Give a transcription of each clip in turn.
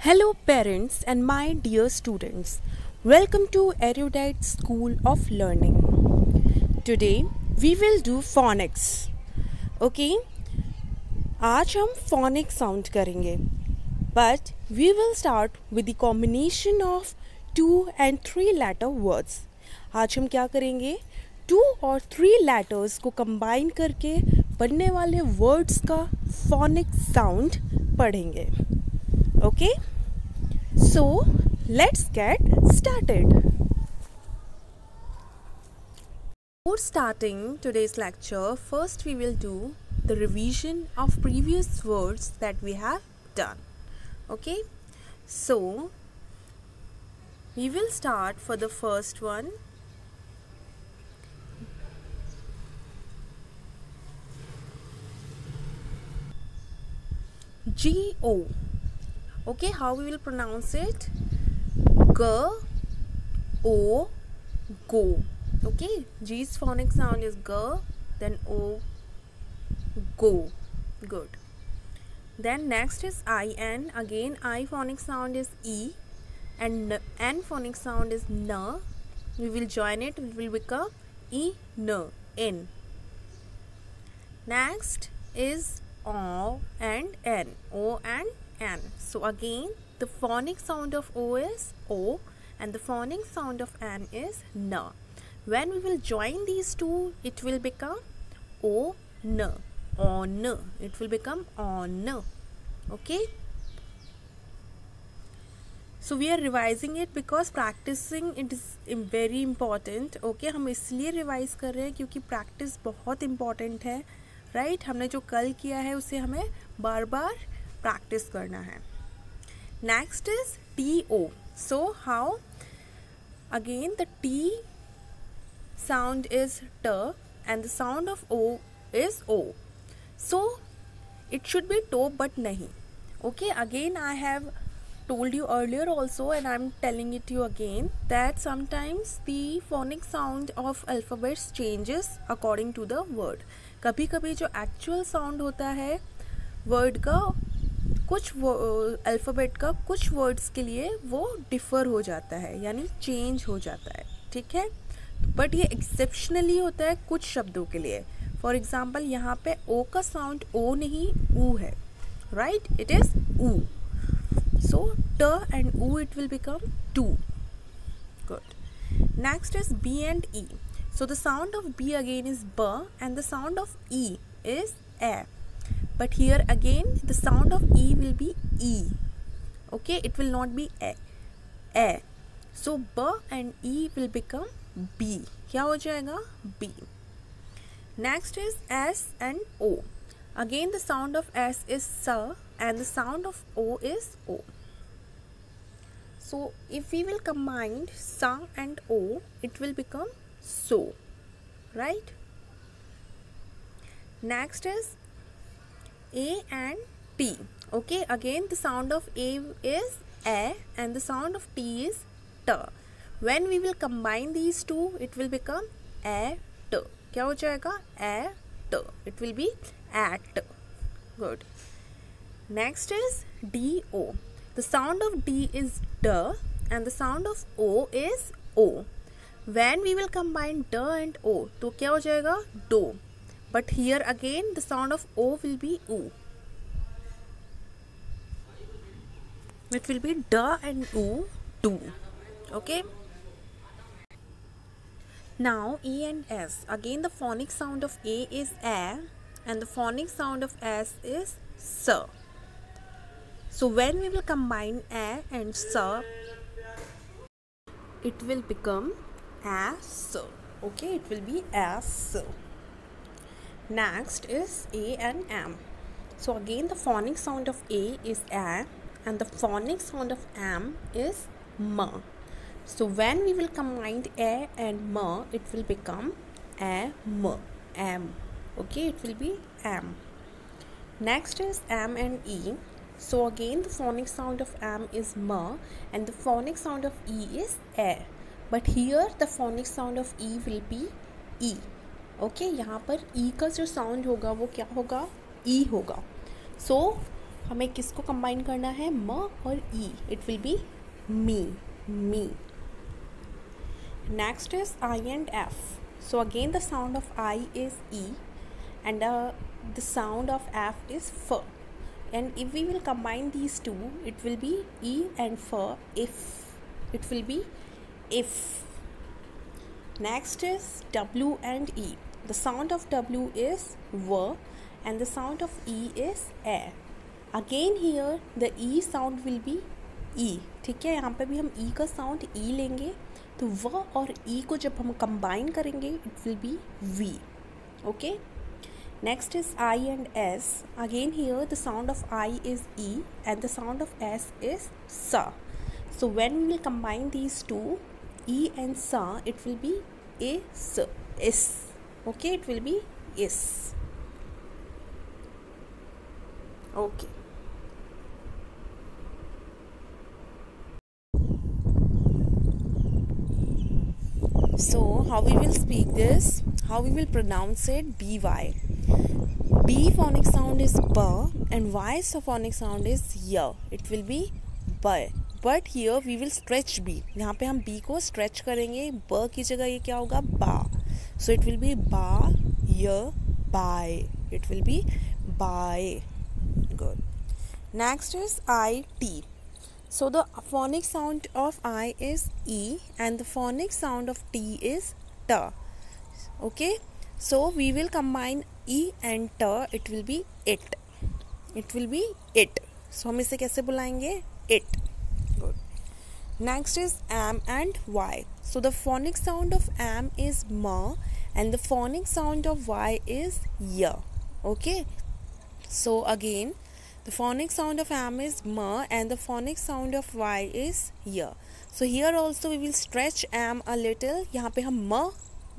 Hello, parents, and my dear students. Welcome to Erudite School of Learning. Today we will do phonics. Okay? आज हम phonic sound करेंगे. But we will start with the combination of 2 and 3 letter words. आज हम क्या करेंगे? 2 और 3 letters को combine करके बनने वाले words का phonic sound पढ़ेंगे. Okay? So let's get started. Before starting today's lecture, first we will do the revision of previous words that we have done. Okay? So we will start for the first one. G-O. Okay, how we will pronounce it? G-O, go. Okay, G's phonic sound is G, then O, go. Good. Then next is I-N. Again, I phonic sound is E, and N phonic sound is N. We will join it, it will become E-N, N. Next is O and N, O and N. So again, the phonic sound of O is O and the phonic sound of N is N. When we will join these two, it will become O-N, on. It will become on. Okay? So we are revising it because practicing it is very important. Okay? हम इसलिए revise कर रहे हैं क्योंकि practice बहुत important है. Right? हमने जो कल किया है उसे हमें बार बार practice करना है. Next is T-O. So how? Again the T sound is T and the sound of O is O. So it should be to but nahi. Okay, again I have told you earlier also and I am telling it to you again that sometimes the phonic sound of alphabets changes according to the word. कभी कभी जो actual sound होता है word का कुछ alphabet का कुछ words के लिए वो डिफ़र हो जाता है यानी चेंज हो जाता है. ठीक है, बट ये एक्सेप्शनली होता है कुछ शब्दों के लिए. फॉर एग्जांपल यहाँ पे ओ का साउंड ओ नहीं ऊ है. राइट, इट इज़ ऊ. सो ट एंड ऊ it will become to. Good. Next is B and E. So the sound of B again is ब and the sound of E is ए. But here again the sound of E will be E. Okay, it will not be A. A. So B and E will become B. क्या हो जाएगा? B. Next is S and O. Again the sound of S is S and the sound of O is O. So if we will combine S and O, it will become so. Right? Next is A and T. Okay, again the sound of A is A and the sound of T is T. When we will combine these two, it will become A T. क्या हो जाएगा? A T. It will be at. Good. Next is D O. The sound of D is D and the sound of O is O. When we will combine D and O, तो क्या हो जाएगा? Do. But here again the sound of O will be U. It will be D and U, do. Okay. Now E and S. Again the phonic sound of A is A and the phonic sound of S is S. So when we will combine A and S, it will become as. Okay, it will be as. Next is A and M. So again the phonic sound of A is A and the phonic sound of M is M. So when we will combine A and M, it will become A M. M. Okay, it will be M. Next is M and E. So again the phonic sound of M is M and the phonic sound of E is A. But here the phonic sound of E will be E. Okay, यहाँ पर ई का जो sound होगा वो क्या होगा? ई होगा. सो हमें किसको कंबाइन करना है, म और ई, it will be me, me. Next is I and F. So again the sound of I is E and the sound of F is F. And if we will combine these two, it will be E and F, if. It will be if. Next is W and E. The sound of W is V and the sound of E is A. Again here the E sound will be E. ठीक है, यहाँ पे भी हम E का sound E लेंगे, तो व और ई को जब हम कंबाइन करेंगे it will be we. Okay. Next is I and S. Again here the sound of I is ई and the sound of S is सा. So when we will combine these two, ई and सा, it will be ए स, is. Okay, it will be is. Okay. So how we will speak this, how we will pronounce it, by. B phonic sound is b and y phonic sound is y. It will be b. But here we will stretch b. यहाँ पे हम b को stretch करेंगे, b की जगह ये क्या होगा, ba. So it will be ba, y, by. It will be by. Good. Next is I, T. So the phonic sound of I is E and the phonic sound of T is T. Okay. So we will combine E and T. It will be it. It will be it. So हम इसे कैसे बुलाएंगे, it. Good. Next is am and y. So the phonic sound of am is ma and the phonic sound of y is ya. Okay. So again, the phonic sound of am is ma and the phonic sound of y is ya. So here also we will stretch am a little. यहाँ पे हम ma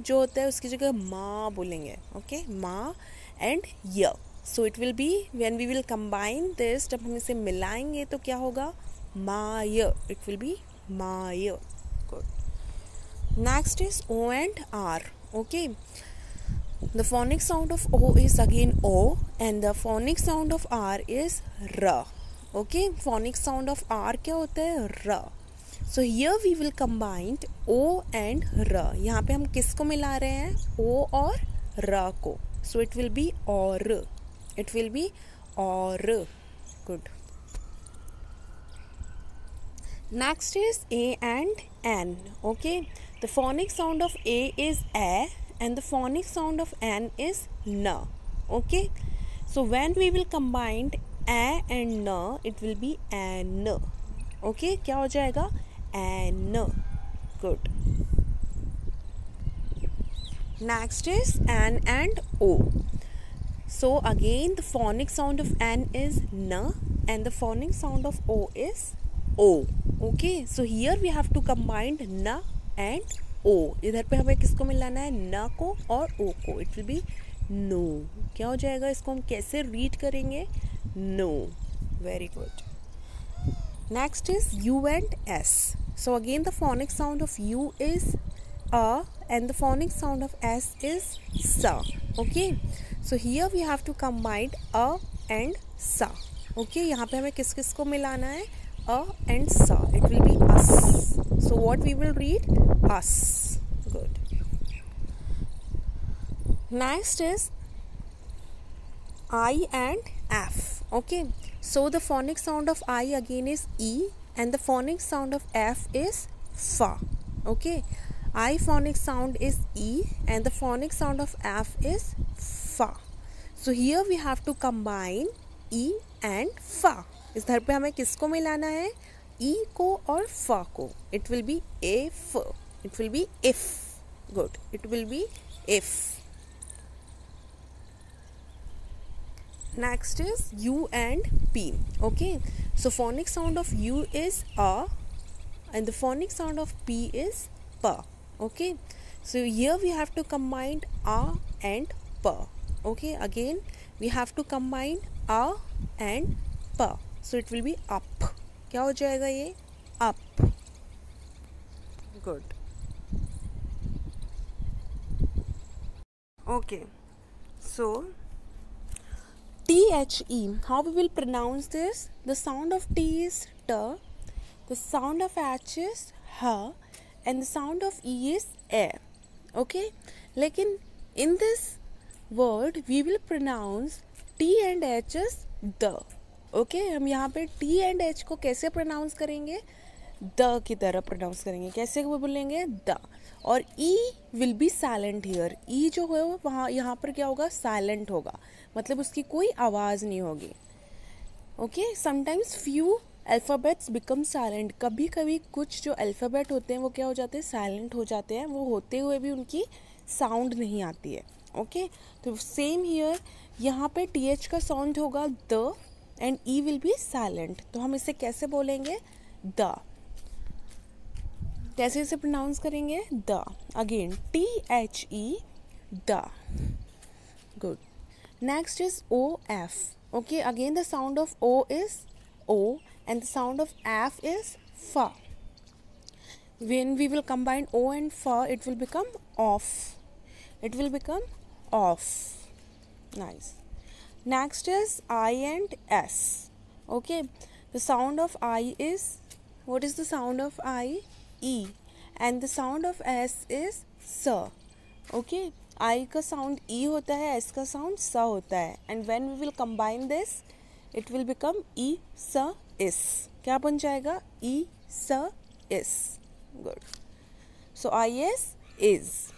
जो होता है उसकी जगह ma बोलेंगे. Okay, ma and ya. So it will be, when we will combine this, जब हम इसे मिलाएंगे तो क्या होगा, ma ya. It will be ma ya. Good. Next is O and R. Okay. The phonic sound of O is again O and the phonic sound of R is R. Okay, phonic sound of R क्या होता है, R. So here we will combine O and R. यहाँ पे हम किसको मिला रहे हैं, O और R को. So it will be और. It will be और. Good. Next is A and N. Okay, the phonic sound of A is A and the phonic sound of N is N. Okay, so when we will combine A and N, it will be N. Okay, क्या हो जाएगा, N. Good. Next is N and O. So again the phonic sound of N is N and the phonic sound of O is O. Okay, so here we have to combine N and O. इधर पे हमें किसको मिलाना है, न को और ओ को. It will be no. क्या हो जाएगा, इसको हम कैसे रीड करेंगे, no. Very good. Next is U and S. So again the phonic sound of U is अ and the phonic sound of S is स. Okay, so here we have to combine अ and स. Okay, यहाँ पे हमें किस किस को मिलाना है, a and sa. It will be us. So what we will read, us. Good. Next is I and F. Okay, so the phonic sound of I again is E and the phonic sound of F is fa. Okay, I phonic sound is E and the phonic sound of F is fa. So here we have to combine E and fa. इस धर पे हमें किसको मिलाना है, ई को और फ को. It will B F. It will B if. Good. It will B if. Next is U and P. Okay, so phonic sound of U is a and the phonic sound of p is p. Okay, so here we have to combine a and p. Okay, again we have to combine a and p. So it will be up. क्या हो जाएगा ये, up. Good. Okay, so THE. How we will pronounce this? The sound of T is T, the sound of H is H, and the sound of E is A. Okay? लेकिन in this word we will pronounce T and H as the. Okay? हम यहाँ पे T and H को कैसे pronounce करेंगे? The key तरह pronounce करेंगे. कैसे वो बोलेंगे? द. और ई विल बी साइलेंट हियर. ई जो है वहाँ यहाँ पर क्या होगा? साइलेंट होगा, मतलब उसकी कोई आवाज़ नहीं होगी. Okay, sometimes few alphabets become silent. कभी कभी कुछ जो अल्फ़ाबेट होते हैं वो क्या हो जाते हैं? साइलेंट हो जाते हैं. वो होते हुए भी उनकी साउंड नहीं आती है. ओके, तो सेम हियर, यहाँ पे टी एच का साउंड होगा the end E will be silent. तो हम इसे कैसे बोलेंगे? द. कैसे इसे प्रोनाउंस करेंगे? The. Again THE, the. Good. Next is OF. Okay, again the sound of O is O and the sound of F is F. When we will combine O and F, it will become off. It will become off. Nice. Next is I and S. Okay, the sound of I is, what is the sound of I? E. And the sound of S is S. Okay, I का sound E होता है, S का sound S होता है. And when we will combine this, it will become E, S, Is. क्या बन जाएगा? E, S, Is. Good. So is.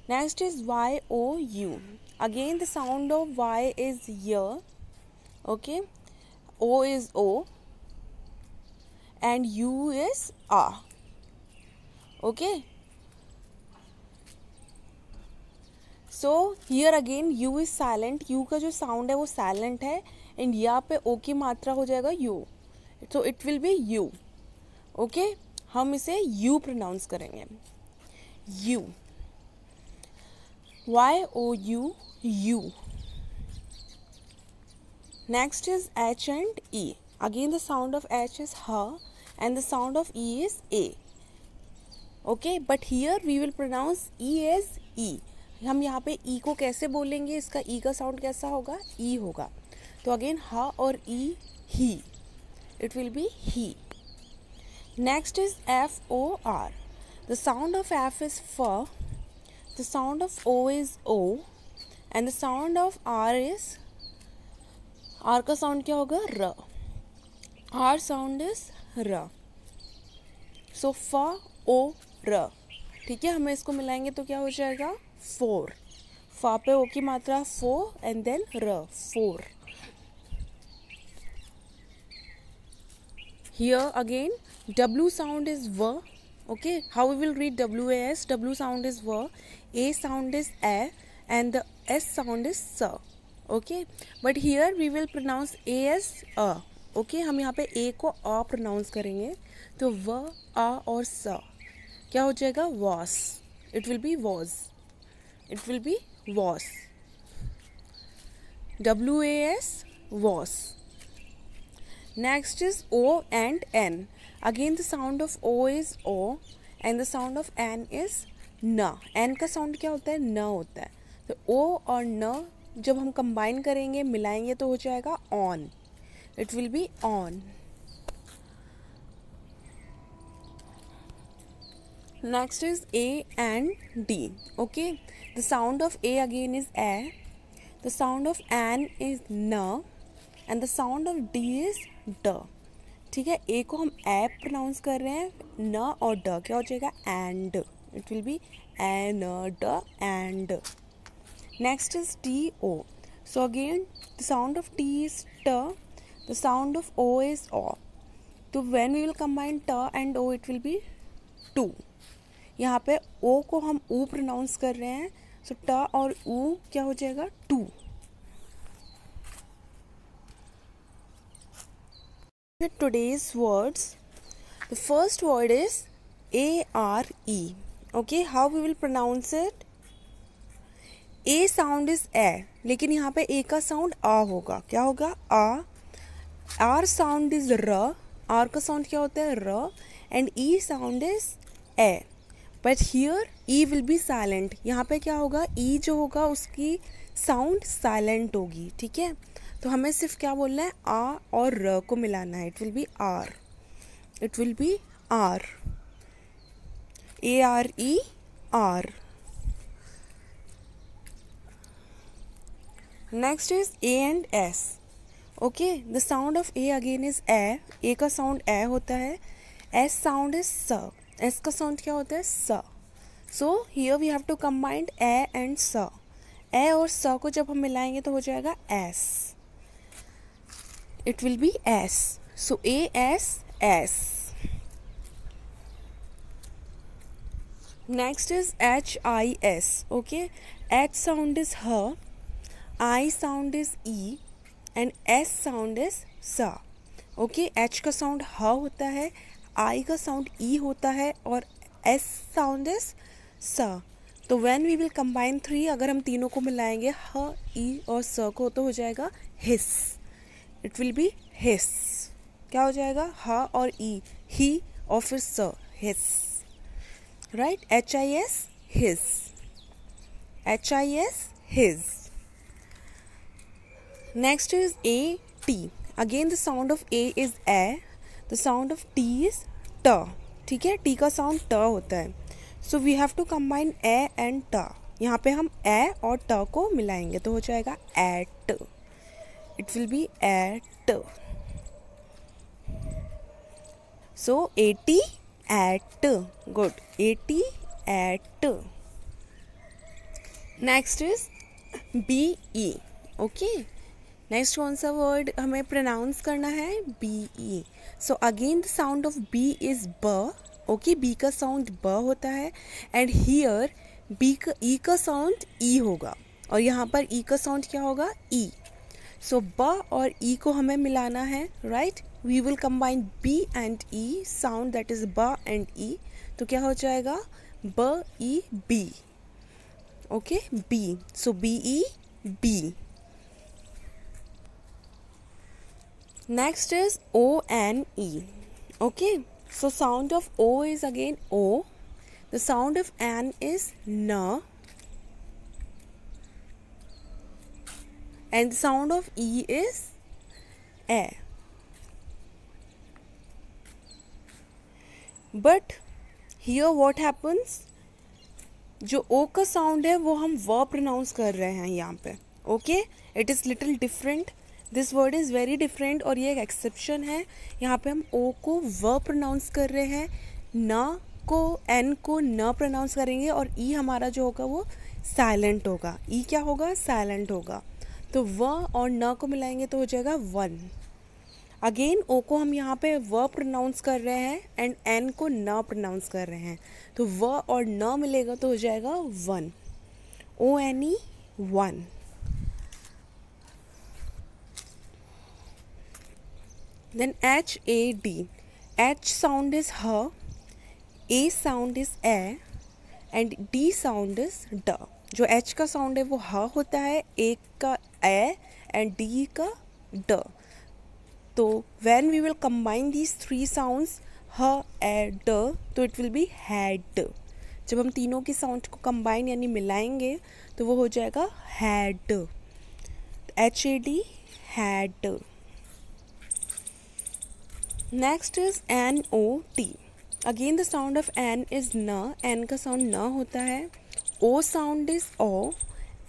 Next is YOU. Again the sound of Y is Y. Okay, O is O and U is A. Okay, so here again U is silent. U का जो sound है वो silent है and यहाँ पे O की मात्रा हो जाएगा U. So it will be U. Okay, हम इसे U pronounce करेंगे. U. YOU, U. Next is H and E. Again the sound of H is H and the sound of E is A. Okay, but here we will pronounce E as E. हम यहाँ पे ई को कैसे बोलेंगे? इसका ई का sound कैसा होगा? ई होगा. तो अगेन ह और E, he. It will be he. Next is FOR. The sound of F is फ, the sound of O is ओ and the sound of R is, R का साउंड क्या होगा? र. आर साउंड इज र. So फ ओ र. ठीक है, हमें इसको मिलाएंगे तो क्या हो जाएगा? 4. फा पे ओ की मात्रा 4 एंड देन र, 4. Here again W sound is V. Okay, how we will read WAS? W sound is V, A sound is A and the S sound is S. Okay, but here we will pronounce A as A. Okay, हम यहाँ पे A को A pronounce करेंगे तो V, A और S क्या हो जाएगा? was. It will be was. It will be was. WAS, was. Next is O and N. Again the sound of O is O and the sound of N is N. N का sound क्या होता है? न होता है. तो O और N जब हम combine करेंगे, मिलाएंगे तो हो जाएगा on. It will be on. Next is A and D. Okay, the sound of A again is A, the sound of N is N and the sound of D is D. ठीक है, A को हम A pronounce कर रहे हैं, न और D क्या हो जाएगा? and. It will be and, D and. Next is T O. So again the sound of T is T, the sound of O is O. So when we will combine T and O it will be 2. यहाँ पे O को हम U pronounce कर रहे हैं, सो ट और U क्या हो जाएगा? 2. Today's words. The first word is ARE. Okay, how we will pronounce it? A sound is A, लेकिन यहाँ पे A का साउंड आ होगा. क्या होगा? आ. R sound is R. R का साउंड क्या होता है? R. And E sound is A. But here E will be silent. यहाँ पे क्या होगा? E जो होगा उसकी साउंड साइलेंट होगी, ठीक है। तो हमें सिर्फ क्या बोलना है, आ और र को मिलाना है। It will be R, it will be R, ARE, R. Next is A and S. Okay, the sound of A again is A. A का साउंड ए होता है, S साउंड इज स। S का साउंड क्या होता है, स। So here we have to combine A and स। ए और स को जब हम मिलाएंगे तो हो जाएगा S, it will B S. So AS, S. Next is HIS. Okay, H sound is ह, I साउंड इज ई एंड S साउंड इज सा। ओके, H का साउंड ह होता है, I का साउंड ई होता है और S साउंड इज सा। तो when we will combine three, अगर हम तीनों को मिलाएंगे ह, ई और स को, तो हो जाएगा हिस, इट विल बी हिस। क्या हो जाएगा, ह और ई, ही और फिर स, his, right. HIS, his, HIS, his. Next is AT. Again the sound of A is A, the sound of T is T. ठीक है, T का साउंड T होता है। So we have to combine A and T. यहाँ पे हम A और T को मिलाएंगे तो हो जाएगा at. It will be at. So AT, at. Good. AT, at. Next is BE. Okay. Next कौन सा वर्ड हमें प्रोनाउंस करना है, BE. So again the sound of B is ब. ओके, B का साउंड ब होता है एंड हियर E का साउंड E होगा और यहाँ पर E का साउंड क्या होगा, E. सो ब और E को हमें मिलाना है, right. We will combine B and E sound, that is ब एंड E. तो क्या हो जाएगा, ब E B. Okay, B. So BE, B. Next is ONE. Okay, so sound of O is again O. The sound of N is N. And the sound of E is A. But here what happens, जो O का sound है वो हम व pronounce कर रहे हैं यहाँ पे. Okay, it is little different, this word is very different और ये एक एक्सेप्शन है. यहाँ पे हम ओ को व प्रोनाउंस कर रहे हैं, न को एन को न प्रोनाउंस करेंगे और ई हमारा जो होगा वो साइलेंट होगा. ई क्या होगा, साइलेंट होगा. तो व और न को मिलाएंगे तो हो जाएगा वन. अगेन ओ को हम यहाँ पे व प्रोनाउंस कर रहे हैं एंड एन को न प्रोनाउंस कर रहे हैं, तो व और न मिलेगा तो हो जाएगा one. ONE, one. Then HAD. H sound is h, A sound is a and D sound is d. जो H का साउंड है वो ह होता है, A का ए एंड D का ड. तो when we will combine these three sounds ह ए ड, तो it will be had. जब हम तीनों की साउंड को कंबाइन यानी मिलाएंगे तो वो हो जाएगा had. HAD, had. Next is NOT. Again the sound of N is न. N का साउंड न होता है, O sound is O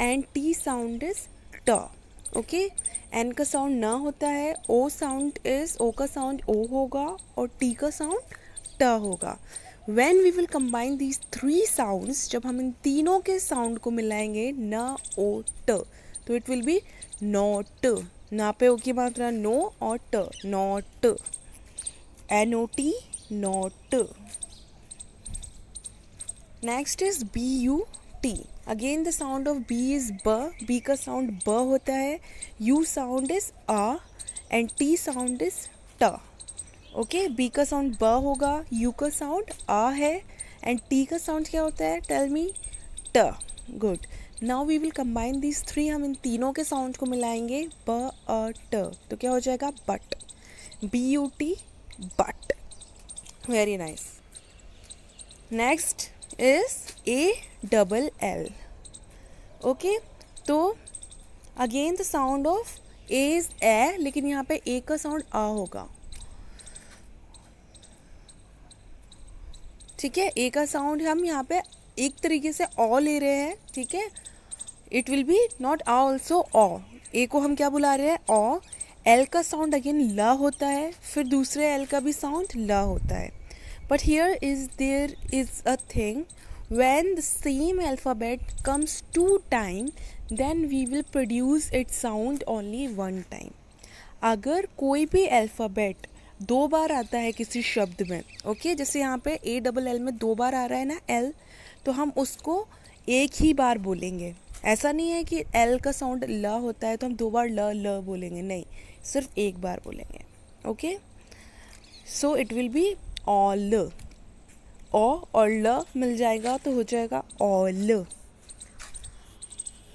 and T sound is T. Okay, N का साउंड न होता है, O sound is, O का साउंड O होगा और T का साउंड T होगा. When we will combine these three sounds, जब हम इन तीनों के साउंड को मिलाएंगे न ओ ट, तो it will be not. ना पे ओ की मात्रा नो और ट, not. NOT, not. Next is BUT. Again the sound of B is B. B का साउंड ब होता है, U sound is आ and T sound is ट. ओके, B का साउंड ब होगा, U का साउंड आ है एंड T का साउंड क्या होता है, टेल मी, ट. Good. Now we will combine these three. हम इन तीनों के साउंड को मिलाएंगे ब अ ट, तो क्या हो जाएगा, but. BUT, but. Very nice. Next is ALL. Okay, तो again the sound of A is ए, लेकिन यहाँ पे ए का साउंड आ होगा, ठीक है। ए का साउंड हम यहाँ पे एक तरीके से ऑ ले रहे हैं, ठीक है। इट विल बी नॉट आ ऑल्सो ऑ, ए को हम क्या बुला रहे हैं ऑ। एल का साउंड अगेन ल होता है, फिर दूसरे एल का भी साउंड ल होता है। But here is there is a thing, when the same alphabet comes two times then we will produce its sound only one time. अगर कोई भी अल्फ़ाबेट दो बार आता है किसी शब्द में, ओके, जैसे यहाँ पे ए डबल एल में दो बार आ रहा है ना एल, तो हम उसको एक ही बार बोलेंगे। ऐसा नहीं है कि एल का साउंड ल होता है तो हम दो बार ल ल बोलेंगे, नहीं, सिर्फ एक बार बोलेंगे, okay. So it will be all, ओ और ल मिल जाएगा तो हो जाएगा ऑल,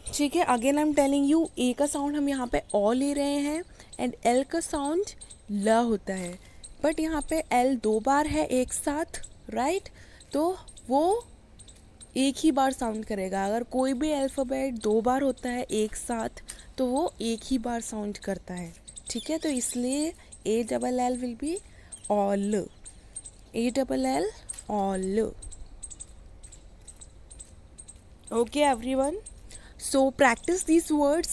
ठीक है। Again I am telling you, A का साउंड हम यहाँ पे ओ ले रहे हैं एंड एल का साउंड ल होता है, बट यहाँ पे एल दो बार है एक साथ, राइट, तो वो एक ही बार साउंड करेगा। अगर कोई भी अल्फ़ाबेट दो बार होता है एक साथ तो वो एक ही बार साउंड करता है, ठीक है। तो इसलिए A double L will be all, A double L all, okay everyone. So practice these words,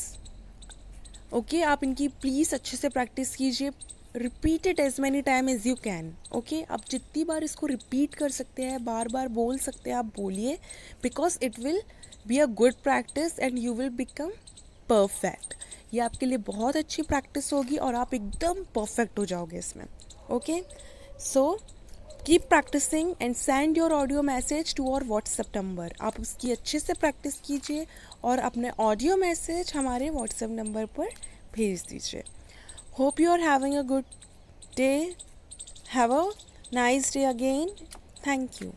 okay. आप इनकी प्लीज़ अच्छे से प्रैक्टिस कीजिए, repeat it as many time as you can, okay. आप जितनी बार इसको रिपीट कर सकते हैं, बार बार बोल सकते हैं, आप बोलिए, because it will be a good practice and you will become perfect. ये आपके लिए बहुत अच्छी प्रैक्टिस होगी और आप एकदम परफेक्ट हो जाओगे इसमें, okay. So keep practicing and send your audio message to our WhatsApp number. आप उसकी अच्छे से प्रैक्टिस कीजिए और अपने ऑडियो मैसेज हमारे व्हाट्सएप नंबर पर भेज दीजिए। Hope you are having a good day, have a nice day again, thank you.